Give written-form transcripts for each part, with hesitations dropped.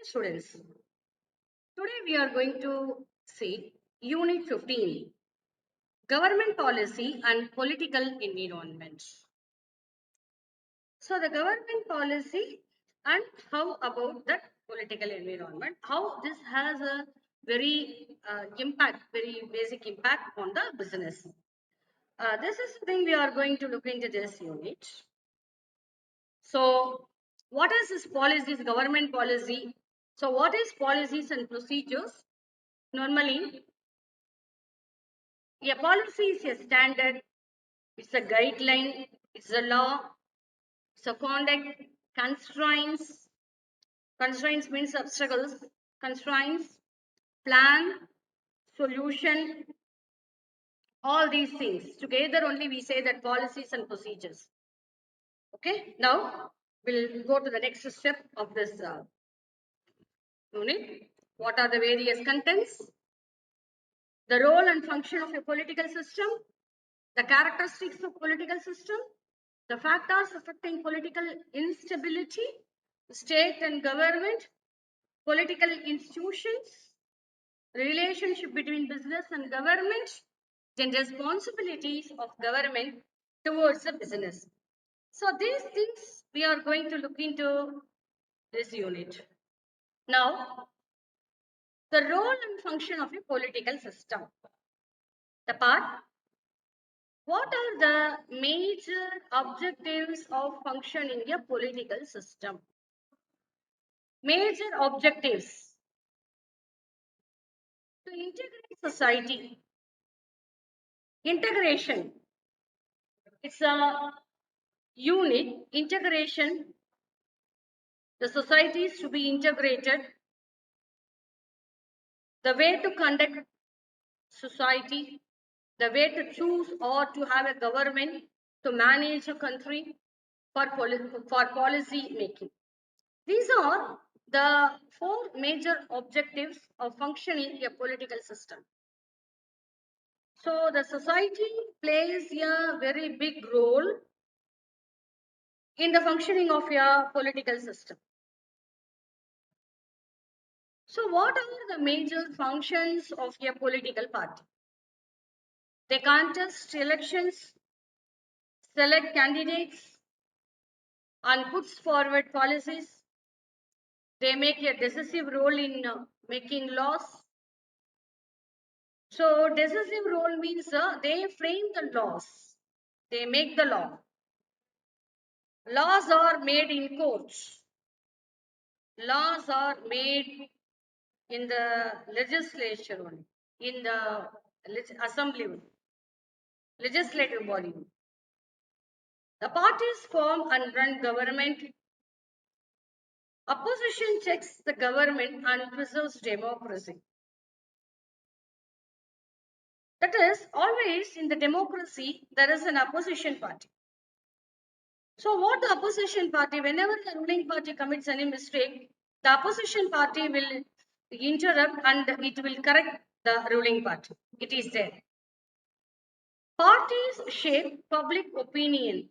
Students, today we are going to see Unit 15, Government Policy and Political Environment. So the government policy and how about that political environment, how this has a very very basic impact on the business. This is something we are going to look into this unit. So what is this policies, government policy? So what is policies and procedures? Normally, a policy is a standard, it's a guideline, it's a law, it's a conduct, constraints. Constraints means obstacles, constraints, plan, solution, all these things. Together only we say that policies and procedures. Okay, now we'll go to the next step of this unit. What are the various contents? The role and function of a political system, the characteristics of political system, the factors affecting political instability, state and government, political institutions, relationship between business and government, then responsibilities of government towards the business. So these things we are going to look into this unit. Now, the role and function of a political system. The part, what are the major objectives of functioning a political system? Major objectives to integrate society. Integration, it's a unit, integration, the societies to be integrated, the way to conduct society, the way to choose or to have a government to manage a country for policy making. These are the four major objectives of functioning a political system. So the society plays a very big role in the functioning of a political system. So what are the major functions of a political party? They contest elections, select candidates, and puts forward policies. They make a decisive role in making laws. So decisive role means they frame the laws. They make the law. Laws are made in courts. Laws are made in the legislature only, in the assembly only, legislative body. The parties form and run government. Opposition checks the government and preserves democracy. That is, always in the democracy, there is an opposition party. So what the opposition party, whenever the ruling party commits any mistake, the opposition party will interrupt and it will correct the ruling party. It is there. Parties shape public opinion.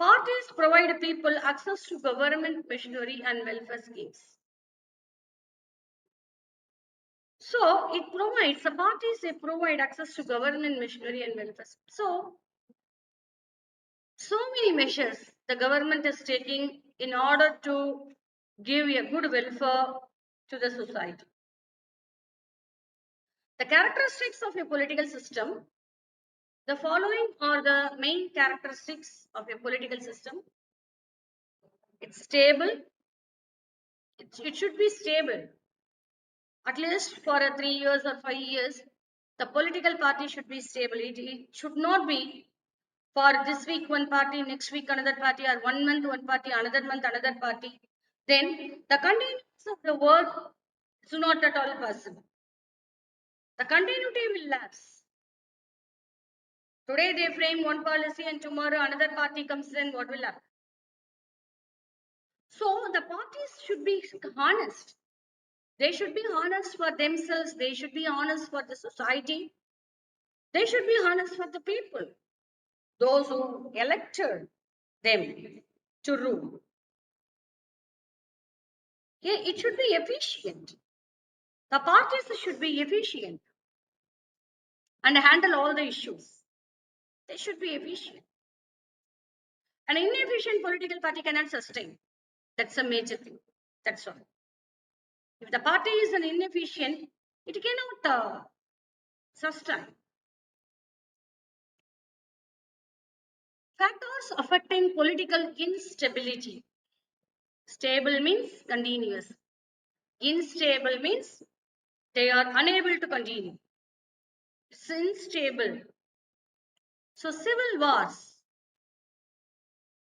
Parties provide people access to government machinery and welfare schemes. So it provides, the parties, they provide access to government machinery and welfare. So many measures the government is taking in order to give a good welfare to the society. The characteristics of a political system. The following are the main characteristics of a political system. It's stable. It should be stable. At least for 3 years or 5 years, the political party should be stable. It should not be for this week one party, next week another party, or 1 month one party, another month another party. Then the continuance of the work is not at all possible. The continuity will lapse. Today they frame one policy and tomorrow another party comes in, what will happen? So the parties should be honest. They should be honest for themselves. They should be honest for the society. They should be honest for the people, those who elected them to rule. It should be efficient. The parties should be efficient and handle all the issues. They should be efficient. An inefficient political party cannot sustain. That's a major thing. That's all. If the party is an inefficient, it cannot sustain. Factors affecting political instability. Stable means continuous. Unstable means they are unable to continue. It's unstable. So civil wars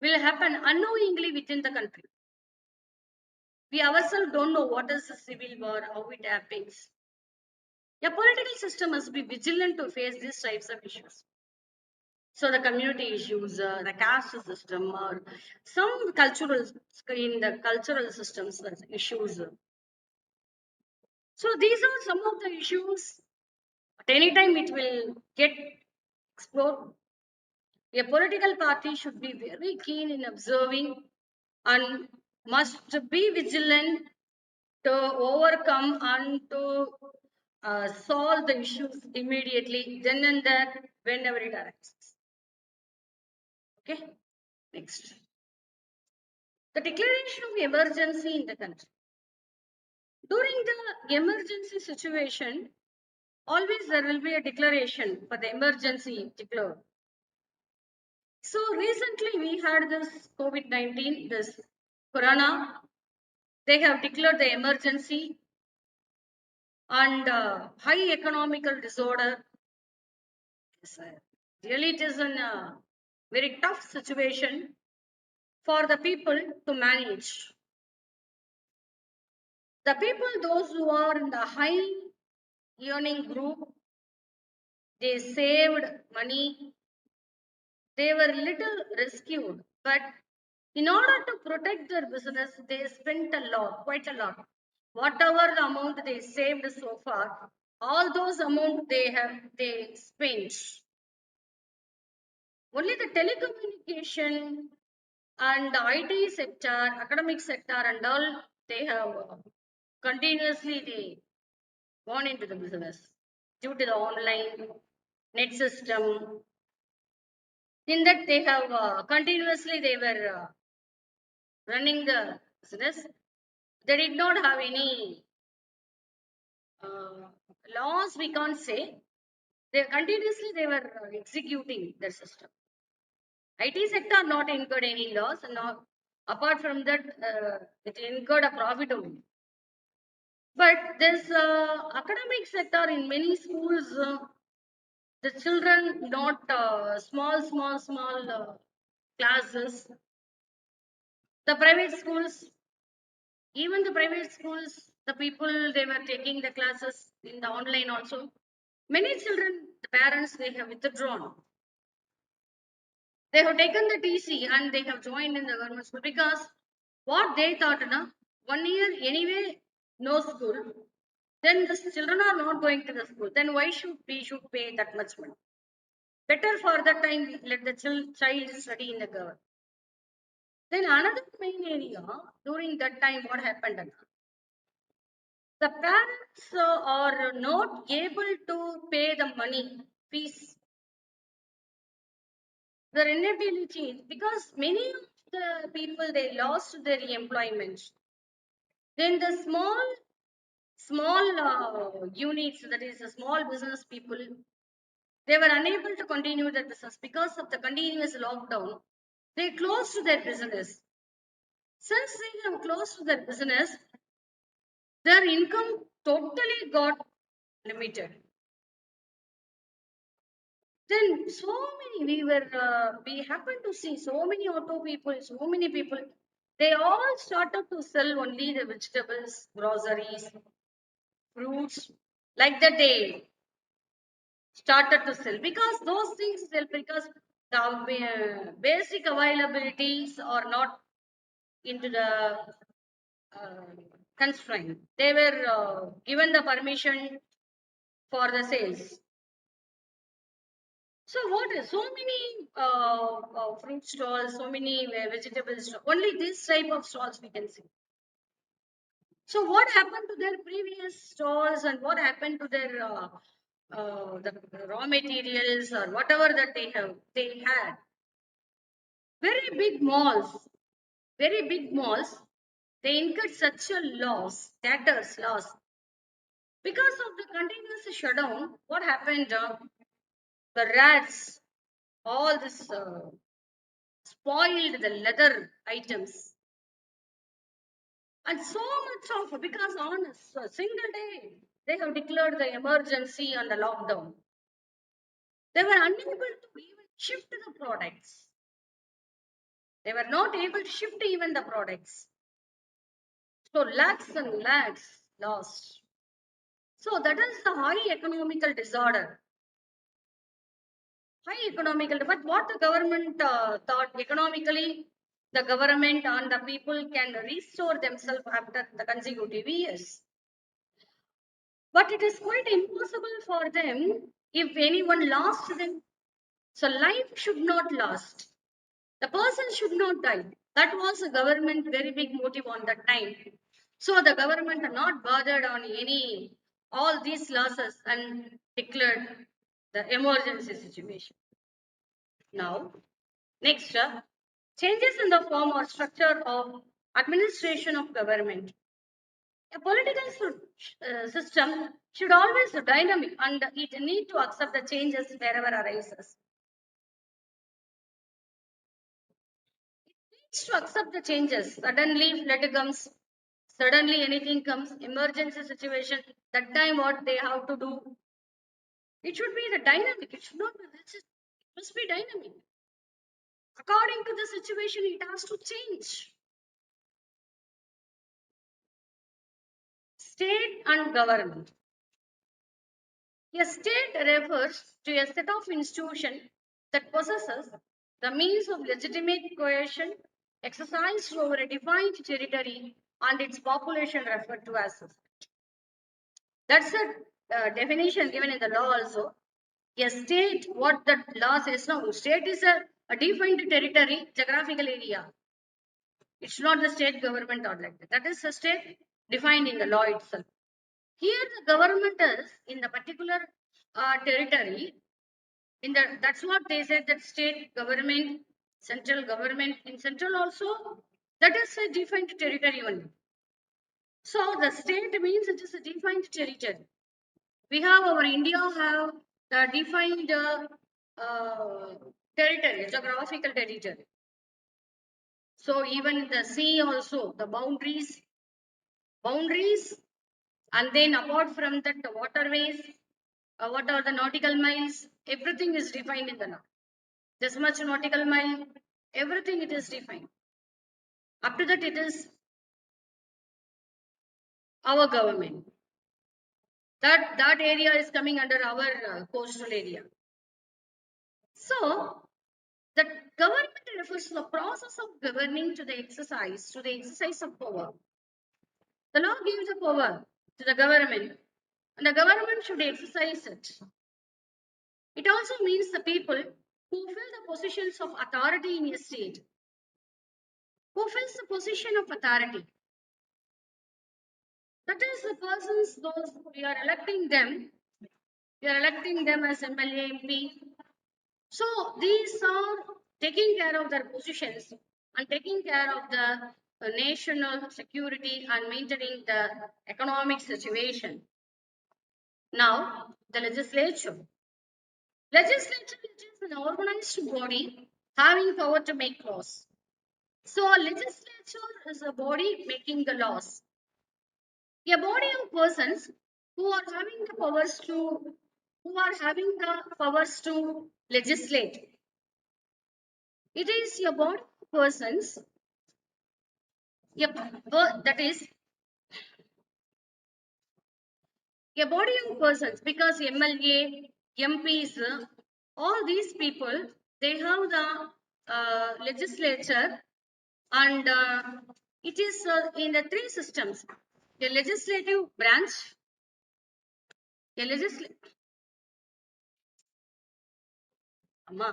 will happen unknowingly within the country. We ourselves don't know what is a civil war, how it happens. A political system must be vigilant to face these types of issues. So the community issues, the caste system, or some cultural in the cultural systems issues. So these are some of the issues. At any time it will get explored. A political party should be very keen in observing and must be vigilant to overcome and to solve the issues immediately, then and there, whenever it arises. Okay, next. The declaration of emergency in the country. During the emergency situation, always there will be a declaration for the emergency declared. So recently we had this COVID-19, this corona. They have declared the emergency and high economical disorder. Really, it is a very tough situation for the people to manage. The people, those who are in the high earning group, they saved money. They were little rescued, but in order to protect their business, they spent a lot, quite a lot. Whatever the amount they saved so far, all those amount they spent. Only the telecommunication and the IT sector, academic sector, and all they have continuously they gone into the business due to the online net system. In that they have continuously they were running the business. They did not have any uh, laws. We can't say they continuously they were executing their system. IT sector not incurred any loss, and not, apart from that, it incurred a profit only. But this academic sector in many schools, the children not small classes. The private schools, even the private schools, the people they were taking the classes in the online also. Many children, the parents they have withdrawn. They have taken the TC and they have joined in the government school because what they thought, na, 1 year anyway, no school. Then the children are not going to the school. Then why should we should pay that much money? Better for that time let the child study in the government. Then another main area during that time, what happened? The parents are not able to pay the money fees. Their inability because many of the people they lost their employment. Then the small units, that is the small business people, they were unable to continue their business because of the continuous lockdown. They closed their business. Since they have closed their business, their income totally got limited. Then so many we happened to see so many auto people, so many people. They all started to sell only the vegetables, groceries, fruits, like that they started to sell because those things sell because the basic availabilities are not into the uh, constraint. They were given the permission for the sales. So what is so many fruit stalls, so many vegetable stalls, only this type of stalls we can see. So what happened to their previous stores and what happened to their the raw materials or whatever that they had? Very big malls, very big malls, they incurred such a loss, debtors loss. Because of the continuous shutdown, what happened? The rats, all this spoiled the leather items. And so much of, because on a single day, they have declared the emergency and the lockdown. They were unable to even shift the products. They were not able to shift even the products. So lakhs and lakhs lost. So that is the high economical disorder. High economical, but what the government thought economically, the government and the people can restore themselves after the consecutive years. But it is quite impossible for them if anyone lost them. So life should not last. The person should not die. That was a government very big motive on that time. So the government are not bothered on any all these losses and declared the emergency situation. Now, next, changes in the form or structure of administration of government. A political system should always be dynamic and it need to accept the changes wherever arises. It needs to accept the changes. Suddenly flood comes, suddenly anything comes, emergency situation, that time what they have to do. It should be the dynamic. It should not be rigid. It must be dynamic. According to the situation, it has to change. State and government. A state refers to a set of institutions that possesses the means of legitimate coercion exercised over a defined territory and its population referred to as society. That's a definition given in the law also. A state, what the law says now, state is a defined territory, geographical area. It's not the state government or like that. That is a state defined in the law itself. Here the government is in the particular territory. In the that's what they said that state government, central government in central also that is a defined territory only. So the state means it is a defined territory. We have our India have the defined uh, territory, geographical territory. So even the sea also the boundaries, and then apart from that the waterways, what are the nautical miles, everything is defined in the law. This much nautical mile, everything it is defined. Up to that, it is our government. That area is coming under our coastal area. So the government refers to the process of governing to the exercise of power. The law gives the power to the government, and the government should exercise it. It also means the people who fill the positions of authority in a state. Who fills the position of authority? That is the persons, those we are electing them. We are electing them as MLA, MP. So these are taking care of their positions and taking care of the national security and maintaining the economic situation. Now, the legislature. Legislature is an organized body having power to make laws. So, legislature is a body making the laws. A body of persons who are having the powers to legislate. It is a body of persons, that is a body of persons because MLA, MPs, all these people they have the legislature, and it is in the three systems: a legislative branch, a legislative. அம்மா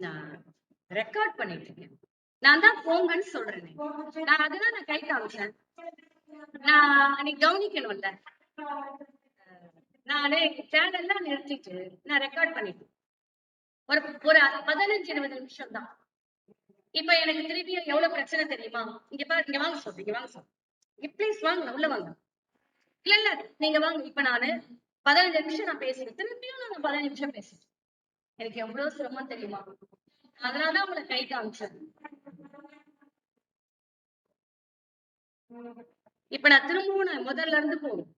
நான் record பண்ணிட்டு இருக்கேன். நான் தான் போங்கன்னு சொல்றேன். நான் அதெல்லாம் நான் கை காமிச்சேன். நான் அன்னைக்கு கவனிக்கணும்ல, நானு சேனல்லாம் நிறுத்திட்டு நான் ரெக்கார்ட் பண்ணிட்டேன். ஒரு ஒரு 15-20 நிமிஷம் தான். இப்ப எனக்கு திருப்பியும் எவ்வளவு பிரச்சனை தெரியுமா? இங்க பாரு, இங்க வாங்க சொல்றேன், இங்க வாங்க சொல்றேன். ப்ளீஸ் வாங்க, உள்ள வாங்க. இல்ல இல்ல, நீங்க வாங்க. இப்ப நானு 15 நிமிஷம் நான் பேசுறேன், திருப்பியும் நான் 15 நிமிஷம் பேசுறேன். எனக்கு எவ்வளவு சிரமம் தெரியுமா? அதனாலதான் உங்களை கை காமிச்சேன். இப்ப நான் திரும்பவும் நான் முதல்ல இருந்து போகணும்.